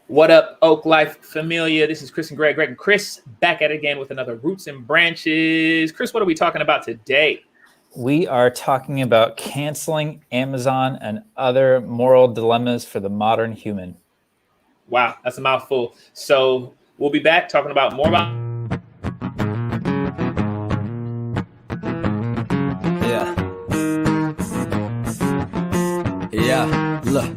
What up, Oak Life Familia? This is Chris and Greg. Greg and Chris back at it again with another Roots and Branches. Chris, what are we talking about today? We are talking about canceling Amazon and other moral dilemmas for the modern human. Wow, that's a mouthful. So we'll be back talking about more about. Yeah, look,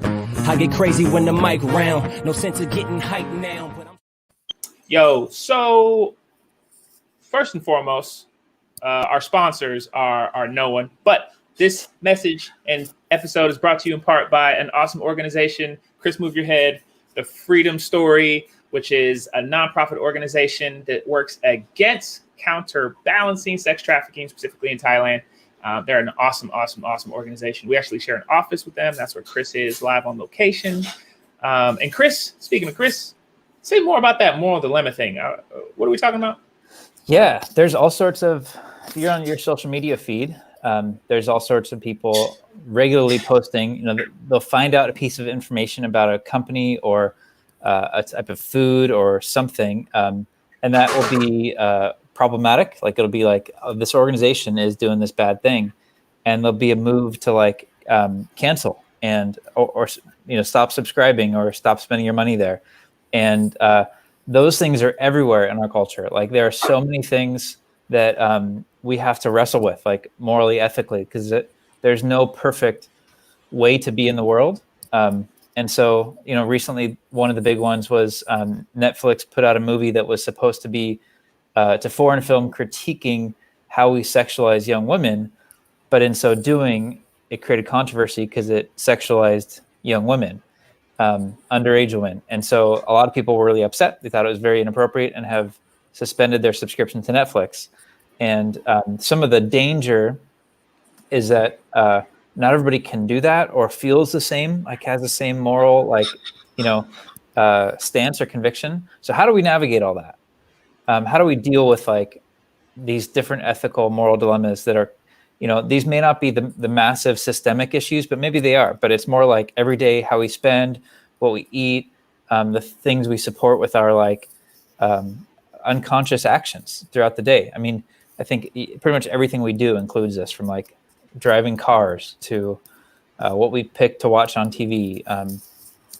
I get crazy when the mic round. No sense of getting hyped now. But Yo, so first and foremost, our sponsors are no one, but this message and episode is brought to you in part by an awesome organization. Chris, move your head. The Freedom Story, which is a nonprofit organization that works against counterbalancing sex trafficking, specifically in Thailand. They're an awesome organization. We actually share an office with them. That's where Chris is, live on location. And Chris, speaking of Chris, say more about that moral dilemma thing. What are we talking about? Yeah, there's all sorts of, if you're on your social media feed, there's all sorts of people regularly posting, they'll find out a piece of information about a company or a type of food or something. And that will be problematic. Like it'll be like, oh, this organization is doing this bad thing. And there'll be a move to cancel and, or stop subscribing or stop spending your money there. And those things are everywhere in our culture. Like there are so many things that we have to wrestle with, like morally, ethically, because there's no perfect way to be in the world. And so, recently one of the big ones was Netflix put out a movie that was supposed to be to foreign film critiquing how we sexualize young women. But in so doing, it created controversy because it sexualized young women. Underage women. And so a lot of people were really upset. They thought it was very inappropriate and have suspended their subscription to Netflix. And some of the danger is that not everybody can do that or feels the same, like has the same moral, stance or conviction. So how do we navigate all that? How do we deal with these different ethical, moral dilemmas that are, these may not be the massive systemic issues, but maybe they are. But it's more like every day how we spend, what we eat, the things we support with our unconscious actions throughout the day. I mean, I think pretty much everything we do includes this, from driving cars to what we pick to watch on TV,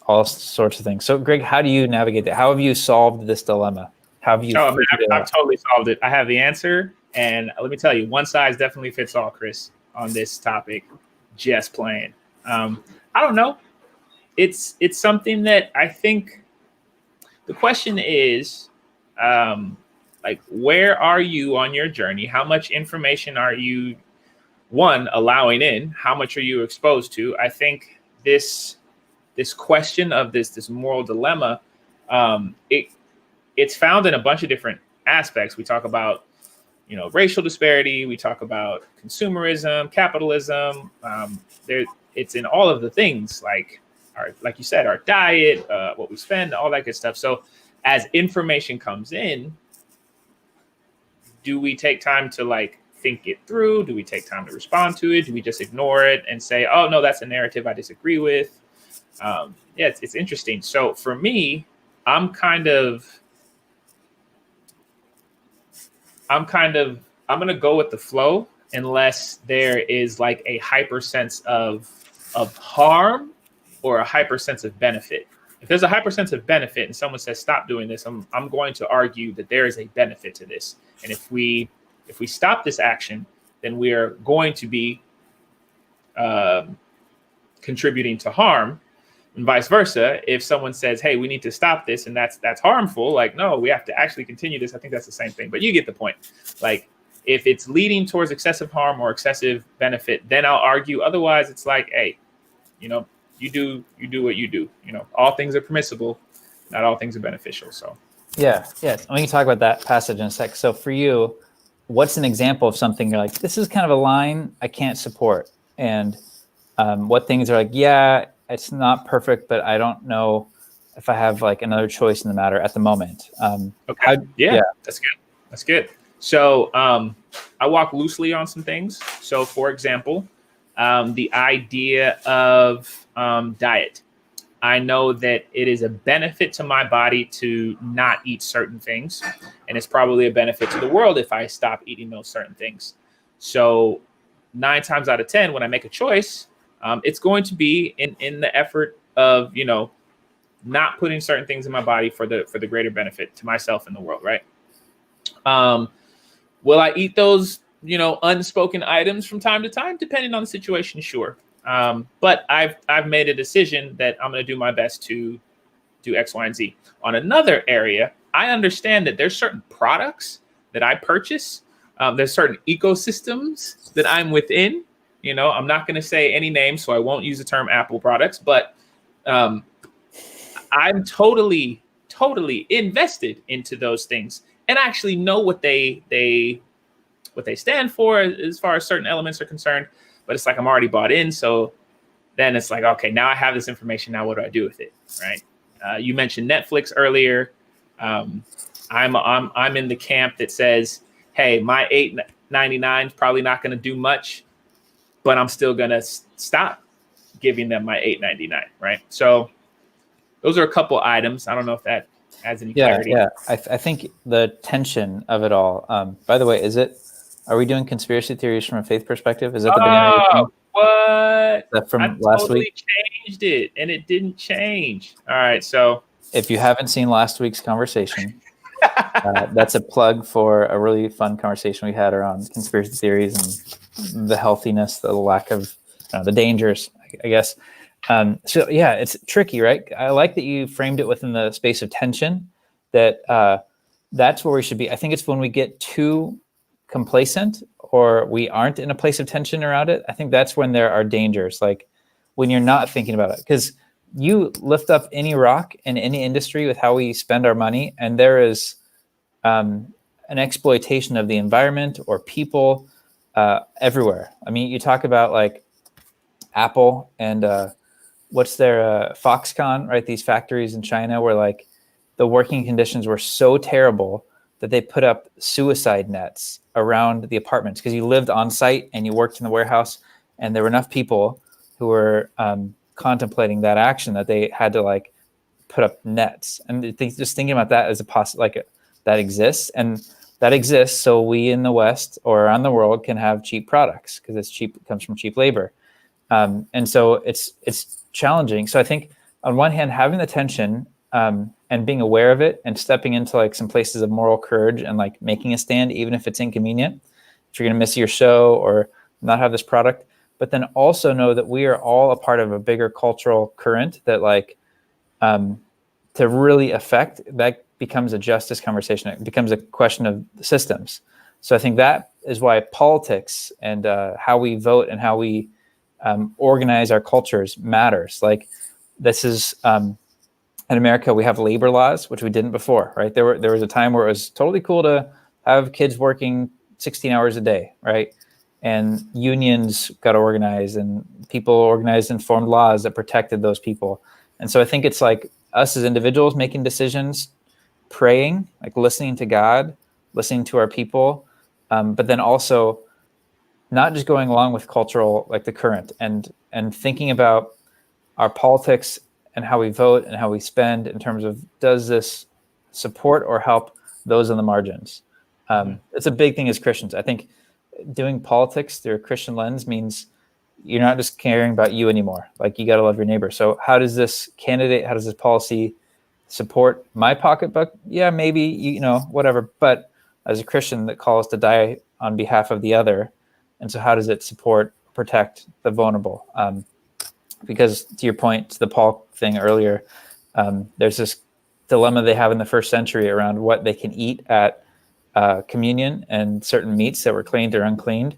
all sorts of things. So, Greg, how do you navigate that? How have you solved this dilemma? How have you? I've totally solved it. I have the answer. And let me tell you, one size definitely fits all, Chris, on this topic. Just playing. I don't know. It's something that I think the question is, where are you on your journey? How much information are you, allowing in? How much are you exposed to? I think this question of this moral dilemma, it's found in a bunch of different aspects. We talk about racial disparity. We talk about consumerism, capitalism. It's in all of the things, like you said, our diet, what we spend, all that good stuff. So as information comes in, do we take time to think it through? Do we take time to respond to it? Do we just ignore it and say, oh no, that's a narrative I disagree with? It's interesting. So for me, I'm going to go with the flow unless there is a hyper sense of harm or a hyper sense of benefit. If there's a hyper sense of benefit and someone says, stop doing this, I'm going to argue that there is a benefit to this. And if we stop this action, then we are going to be contributing to harm. And vice versa, if someone says, hey, we need to stop this, and that's harmful, no, we have to actually continue this. I think that's the same thing, but you get the point. If it's leading towards excessive harm or excessive benefit, then I'll argue. Otherwise, it's hey, you do what you do. All things are permissible, not all things are beneficial. So yeah. We can talk about that passage in a sec. So for you, what's an example of something you're this is kind of a line I can't support, and what things are it's not perfect, but I don't know if I have another choice in the matter at the moment. Okay. That's good. So I walk loosely on some things. So for example, the idea of diet. I know that it is a benefit to my body to not eat certain things. And it's probably a benefit to the world if I stop eating those certain things. So 9 times out of 10, when I make a choice, it's going to be in the effort of, not putting certain things in my body for the greater benefit to myself and the world, right? Will I eat those, unspoken items from time to time, depending on the situation? Sure. But I've made a decision that I'm going to do my best to do X, Y, and Z. On another area, I understand that there's certain products that I purchase. There's certain ecosystems that I'm within. I'm not going to say any names, so I won't use the term Apple products, but I'm totally invested into those things and actually know what they stand for as far as certain elements are concerned. But it's like I'm already bought in, so then it's like, okay, now I have this information. Now what do I do with it, right? You mentioned Netflix earlier. I'm in the camp that says, hey, my $8.99 is probably not going to do much, but I'm still going to stop giving them my $8.99, right? So those are a couple items. I don't know if that adds any clarity. Yeah. I think the tension of it all. By the way, are we doing conspiracy theories from a faith perspective? Is that the beginning of your thing? What? Is that from I last totally week? Changed it, and it didn't change. All right, so if you haven't seen last week's conversation, that's a plug for a really fun conversation we had around conspiracy theories and the healthiness, the lack of, the dangers, I guess. So yeah, it's tricky, right? I like that you framed it within the space of tension. That's where we should be. I think it's when we get too complacent or we aren't in a place of tension around it. I think that's when there are dangers, like when you're not thinking about it. Because you lift up any rock in any industry with how we spend our money, and there is an exploitation of the environment or people everywhere. I mean, you talk about like Apple and what's their Foxconn, right? These factories in China where like the working conditions were so terrible that they put up suicide nets around the apartments because you lived on site and you worked in the warehouse, and there were enough people who were contemplating that action that they had to like put up nets. And just thinking about that as that exists, and that exists so we in the West or around the world can have cheap products because it's cheap. It comes from cheap labor, and so it's challenging. So I think on one hand, having the tension and being aware of it and stepping into like some places of moral courage and like making a stand, even if it's inconvenient, if you're going to miss your show or not have this product, but then also know that we are all a part of a bigger cultural current that like to really affect, that becomes a justice conversation. It becomes a question of systems. So I think that is why politics and how we vote and how we organize our cultures matters. Like this is in America, we have labor laws, which we didn't before, right? There was a time where it was totally cool to have kids working 16 hours a day, right? And unions got organized and people organized and formed laws that protected those people. And so I think it's like us as individuals making decisions, praying, like listening to God, listening to our people, but then also not just going along with cultural, like the current, and thinking about our politics and how we vote and how we spend in terms of, does this support or help those on the margins? It's a big thing as Christians. I think doing politics through a Christian lens means you're not just caring about you anymore. Like you got to love your neighbor. So how does this candidate, how does this policy support my pocketbook? Yeah, maybe, whatever. But as a Christian that calls to die on behalf of the other. And so how does it support, protect the vulnerable? Because to your point, to the Paul thing earlier, there's this dilemma they have in the first century around what they can eat at communion and certain meats that were cleaned or uncleaned.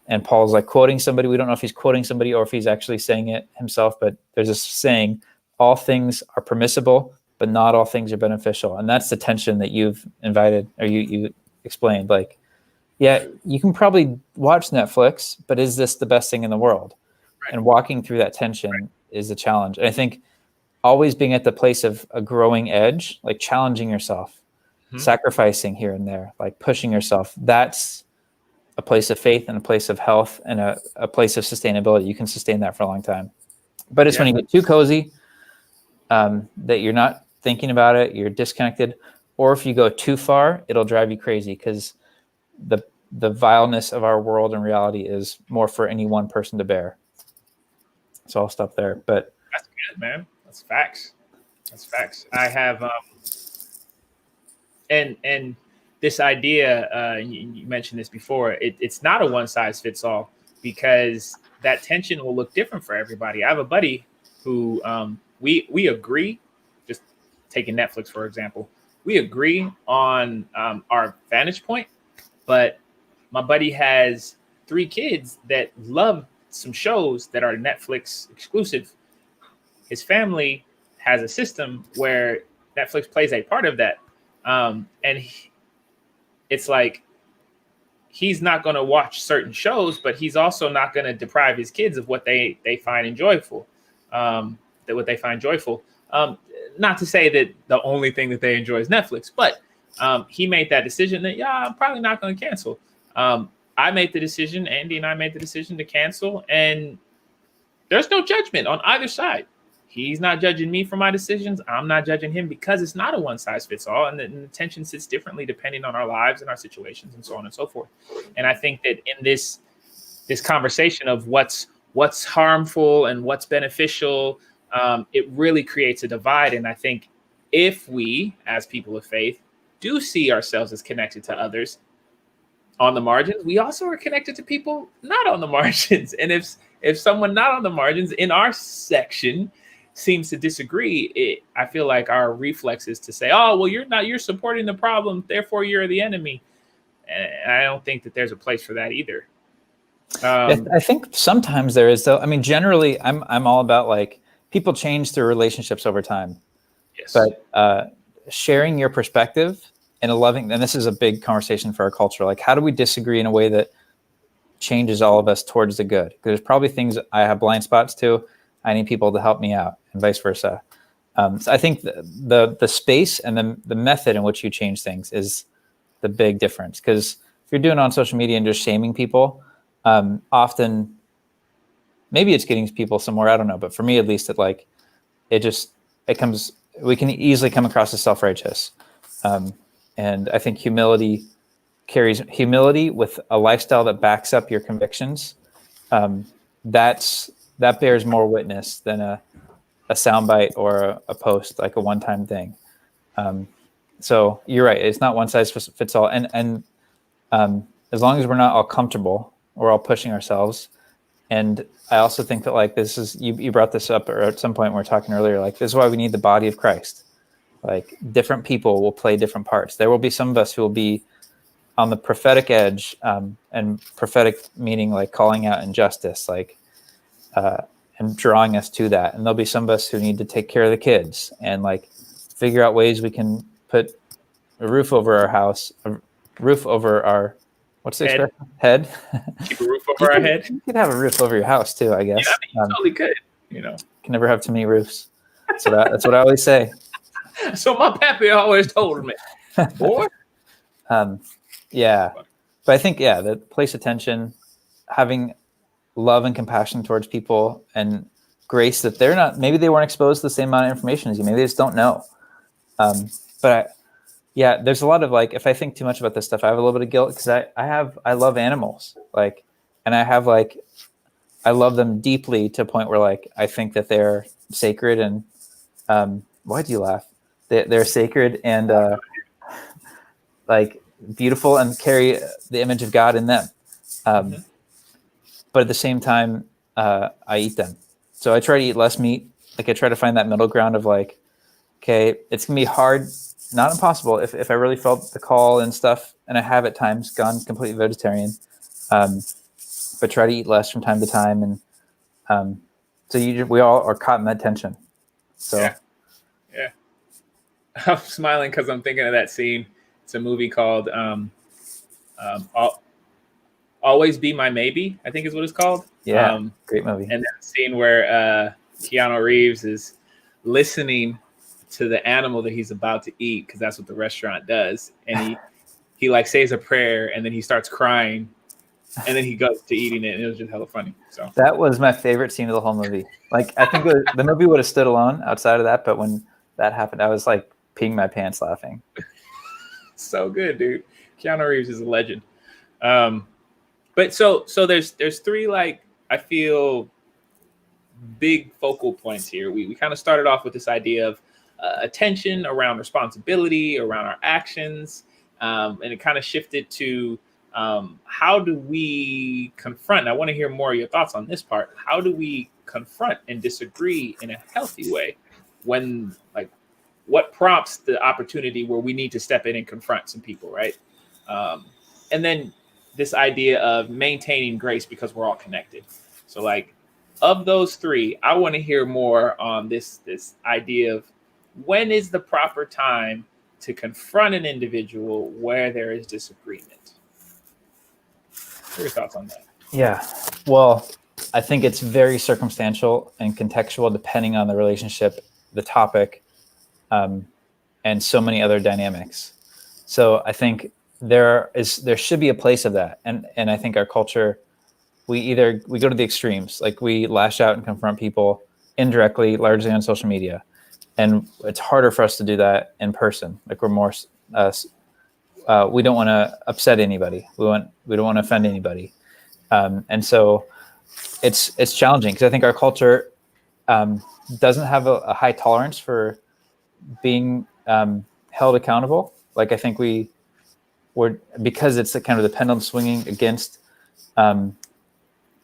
And Paul's like quoting somebody. We don't know if he's quoting somebody or if he's actually saying it himself, but there's this saying, all things are permissible, but not all things are beneficial. And that's the tension that you've invited, or you explained. Like, yeah, you can probably watch Netflix, but is this the best thing in the world? Right. And walking through that tension is a challenge. And I think always being at the place of a growing edge, like challenging yourself, sacrificing here and there, like pushing yourself, that's a place of faith and a place of health and a place of sustainability. You can sustain that for a long time. But it's when you get too cozy that you're not thinking about it, you're disconnected, or if you go too far, it'll drive you crazy because the vileness of our world and reality is more for any one person to bear. So I'll stop there. But That's good, man. That's facts. That's facts. I have and this idea, you mentioned this before. It's not a one size fits all because that tension will look different for everybody. I have a buddy who we agree. Just taking Netflix for example, we agree on our vantage point, but my buddy has 3 kids that love some shows that are Netflix exclusive. His family has a system where Netflix plays a part of that. It's like he's not going to watch certain shows, but he's also not going to deprive his kids of what they find enjoyable. What they find joyful. Not to say that the only thing that they enjoy is Netflix, but he made that decision that, I'm probably not going to cancel. I made the decision, Andy and I made the decision to cancel, and there's no judgment on either side. He's not judging me for my decisions. I'm not judging him because it's not a one size fits all. And the tension sits differently depending on our lives and our situations and so on and so forth. And I think that in this conversation of what's harmful and what's beneficial, it really creates a divide. And I think if we, as people of faith, do see ourselves as connected to others on the margins, we also are connected to people not on the margins. And if someone not on the margins in our section seems to disagree, I feel like our reflex is to say, oh, well, you're supporting the problem, therefore you're the enemy. And I don't think that there's a place for that either. I think sometimes there is, though. I mean, generally, I'm all about like people change their relationships over time. Yes. But sharing your perspective in a loving, and this is a big conversation for our culture. Like, how do we disagree in a way that changes all of us towards the good? Because there's probably things I have blind spots to. I need people to help me out, and vice versa. So I think the space and the method in which you change things is the big difference. Because if you're doing it on social media and just shaming people, often maybe it's getting people somewhere. I don't know, but for me at least, we can easily come across as self-righteous, and I think humility with a lifestyle that backs up your convictions. That bears more witness than a soundbite or a post, like a one-time thing. So you're right; it's not one size fits all. And as long as we're not all comfortable, we're all pushing ourselves. And I also think that like this is you brought this up, or at some point we were talking earlier. Like this is why we need the body of Christ. Like different people will play different parts. There will be some of us who will be on the prophetic edge, and prophetic meaning like calling out injustice, like. And drawing us to that. And there'll be some of us who need to take care of the kids and like figure out ways we can put a roof over our house, a roof over our, what's the expression? Head. Keep a roof over our head. You could have a roof over your house too, I guess. Yeah, I mean, you totally could, Can never have too many roofs. So that's what I always say. So my pappy always told me, boy. Yeah. But I think, the place attention, having love and compassion towards people and grace that maybe they weren't exposed to the same amount of information as you. Maybe they just don't know. There's a lot of like, if I think too much about this stuff, I have a little bit of guilt because I love animals, like, and I love them deeply to a point where like, I think that they're sacred and, why do you laugh? They're sacred and, like beautiful and carry the image of God in them. But at the same time, I eat them. So I try to eat less meat. Like I try to find that middle ground of like, okay, it's gonna be hard, not impossible. If I really felt the call and stuff, and I have at times gone completely vegetarian, but try to eat less from time to time. And we all are caught in that tension. So yeah. I'm smiling because I'm thinking of that scene. It's a movie called Always Be My Maybe, I think is what it's called. Yeah, great movie. And that scene where Keanu Reeves is listening to the animal that he's about to eat, because that's what the restaurant does. And he like says a prayer and then he starts crying. And then he goes to eating it, and it was just hella funny. So that was my favorite scene of the whole movie. Like, I think the movie would have stood alone outside of that, but when that happened, I was like peeing my pants laughing. so good, dude. Keanu Reeves is a legend. But so there's three, like, I feel, big focal points here. We kind of started off with this idea of attention around responsibility, around our actions, and it kind of shifted to how do we confront? I want to hear more of your thoughts on this part. How do we confront and disagree in a healthy way? When, like, what prompts the opportunity where we need to step in and confront some people, right? And then this idea of maintaining grace because we're all connected. So, like, of those three, I want to hear more on this idea of when is the proper time to confront an individual where there is disagreement. What are your thoughts on that? Yeah, well, I think it's very circumstantial and contextual depending on the relationship, the topic, and so many other dynamics. So I think there should be a place of that, and I think our culture, we go to the extremes, like we lash out and confront people indirectly, largely on social media, and it's harder for us to do that in person. Like, we're more we don't want to upset anybody. We don't want to offend anybody, and so it's challenging because I think our culture doesn't have a high tolerance for being held accountable. Like, I think we're because it's kind of the pendulum swinging against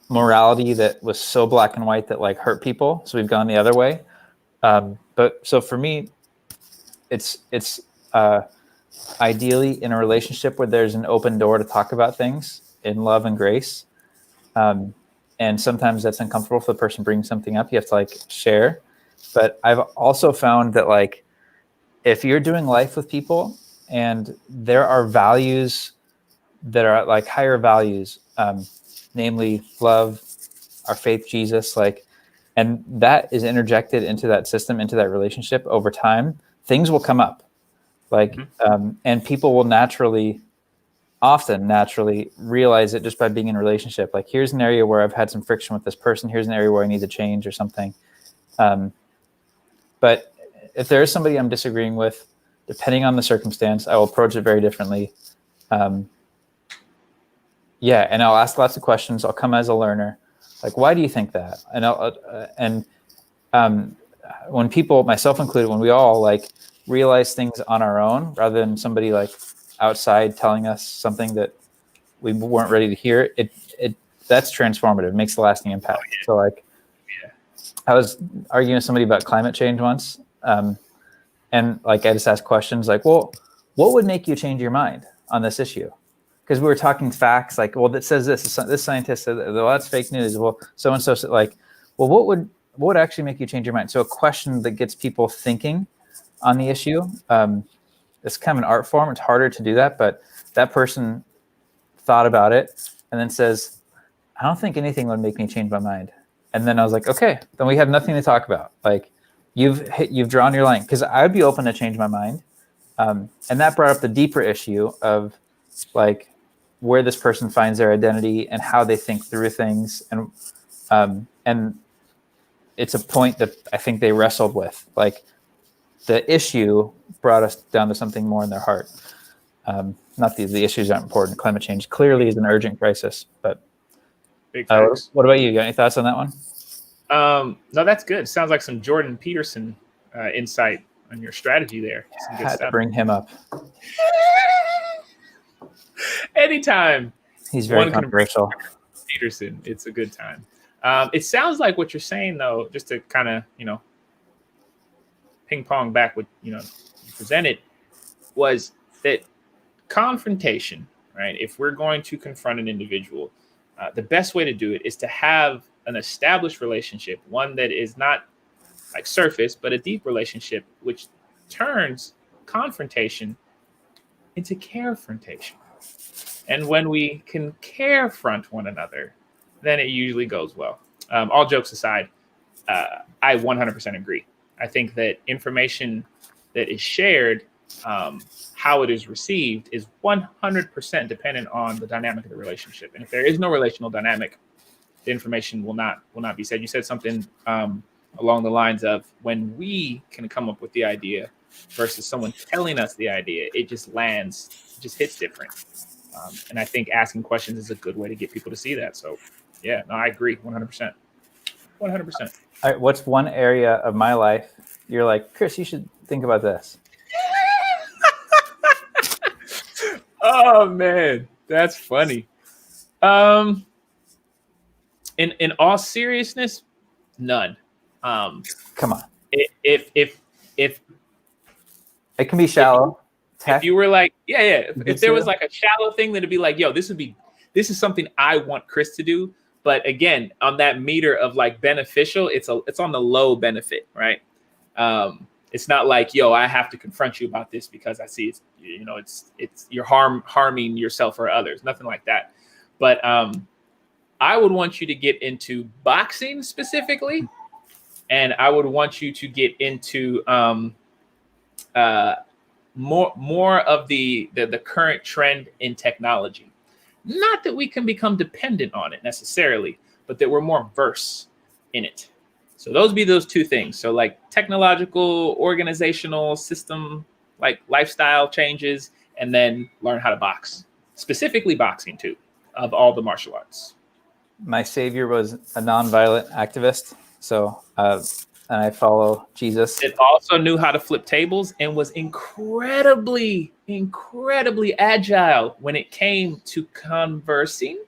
morality that was so black and white that, like, hurt people. So we've gone the other way. But so for me, it's ideally in a relationship where there's an open door to talk about things in love and grace. And sometimes that's uncomfortable if the person brings something up. You have to, like, share. But I've also found that, like, if you're doing life with people and there are values that are, like, higher values, namely love, our faith, Jesus, like, and that is interjected into that system, into that relationship over time, things will come up. Like, and people will often naturally realize it just by being in a relationship. Like, here's an area where I've had some friction with this person. Here's an area where I need to change or something. But if there is somebody I'm disagreeing with, depending on the circumstance, I will approach it very differently. Yeah, and I'll ask lots of questions. I'll come as a learner. Like, why do you think that? And when people, myself included, when we all, like, realize things on our own rather than somebody, like, outside telling us something that we weren't ready to hear, that's transformative. It makes a lasting impact. Oh, yeah. So, like, I was arguing with somebody about climate change once, and, like, I just asked questions like, well, what would make you change your mind on this issue? Because we were talking facts, like, well, that says this scientist said that, well, that's fake news. Well, so and so said, like, well, what would actually make you change your mind? So a question that gets people thinking on the issue. It's kind of an art form. It's harder to do that, but that person thought about it and then says, I don't think anything would make me change my mind. And then I was like, okay, then we have nothing to talk about. Like, you've drawn your line, because I would be open to change my mind. And that brought up the deeper issue of, like, where this person finds their identity and how they think through things. And it's a point that I think they wrestled with. Like, the issue brought us down to something more in their heart. Not the issues aren't important. Climate change clearly is an urgent crisis. But what about you? You got any thoughts on that one? No, that's good. Sounds like some Jordan Peterson insight on your strategy there. Some good Had stuff. to bring him up. Anytime. He's very controversial. Peterson, it's a good time. It sounds like what you're saying, though, just to kind of, ping pong back what you presented, was that confrontation, right? If we're going to confront an individual, the best way to do it is to have an established relationship, one that is not like surface, but a deep relationship, which turns confrontation into carefrontation. And when we can carefront one another, then it usually goes well. All jokes aside, I 100% agree. I think that information that is shared how it is received is 100% dependent on the dynamic of the relationship. And if there is no relational dynamic, the information will not be said. You said something along the lines of when we can come up with the idea versus someone telling us the idea, it just lands, just hits different. And I think asking questions is a good way to get people to see that. So yeah, no, I agree 100%. 100%. All right, what's one area of my life you're like, Chris, you should think about this? Oh man, that's funny. In all seriousness, none. Come on. If It can be shallow. if you were like, if there was like a shallow thing, then it'd be like, yo, this is something I want Chris to do. But again, on that meter of like beneficial, it's on the low benefit, right? It's not like, yo, I have to confront you about this because I see it's you're harming yourself or others, nothing like that. But I would want you to get into boxing specifically, and I would want you to get into more of the current trend in technology. Not that we can become dependent on it necessarily, but that we're more versed in it. So those two things. So like technological, organizational, system, like lifestyle changes, and then learn how to box, specifically boxing too, of all the martial arts. My savior was a nonviolent activist. So, and I follow Jesus. It also knew how to flip tables and was incredibly agile when it came to conversing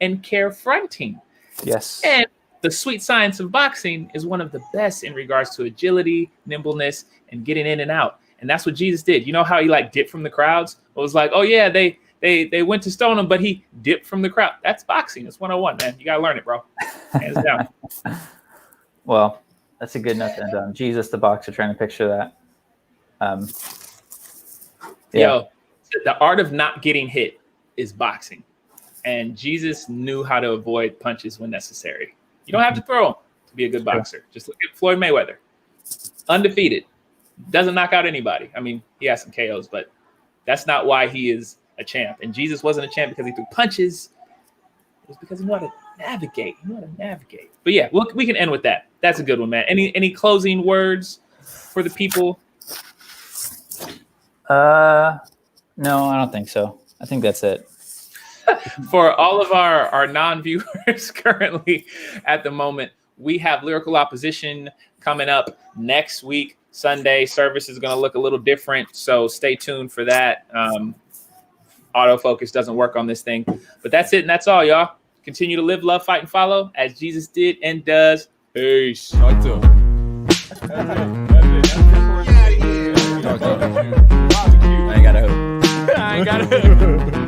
and confronting. Yes. And the sweet science of boxing is one of the best in regards to agility, nimbleness, and getting in and out. And that's what Jesus did. You know how he like dipped from the crowds? It was like, oh yeah, they went to stone him, but he dipped from the crowd. That's boxing. It's 101, man. You gotta learn it, bro. Hands down. Well, that's a good note to end on. Jesus, the boxer, trying to picture that. Yo, the art of not getting hit is boxing. And Jesus knew how to avoid punches when necessary. You don't have to throw them to be a good boxer. Just look at Floyd Mayweather. Undefeated. Doesn't knock out anybody. I mean, he has some KOs, but that's not why he is a champ. And Jesus wasn't a champ because he threw punches. It was because he knew how to navigate. But yeah, we can end with that. That's a good one, man. Any closing words for the people? No, I don't think so. I think that's it. For all of our non-viewers currently at the moment, we have Lyrical Opposition coming up next week. Sunday service is going to look a little different, so stay tuned for that. Autofocus doesn't work on this thing. But that's it, and that's all, y'all. Continue to live, love, fight, and follow as Jesus did and does. Peace. I ain't got a hoop.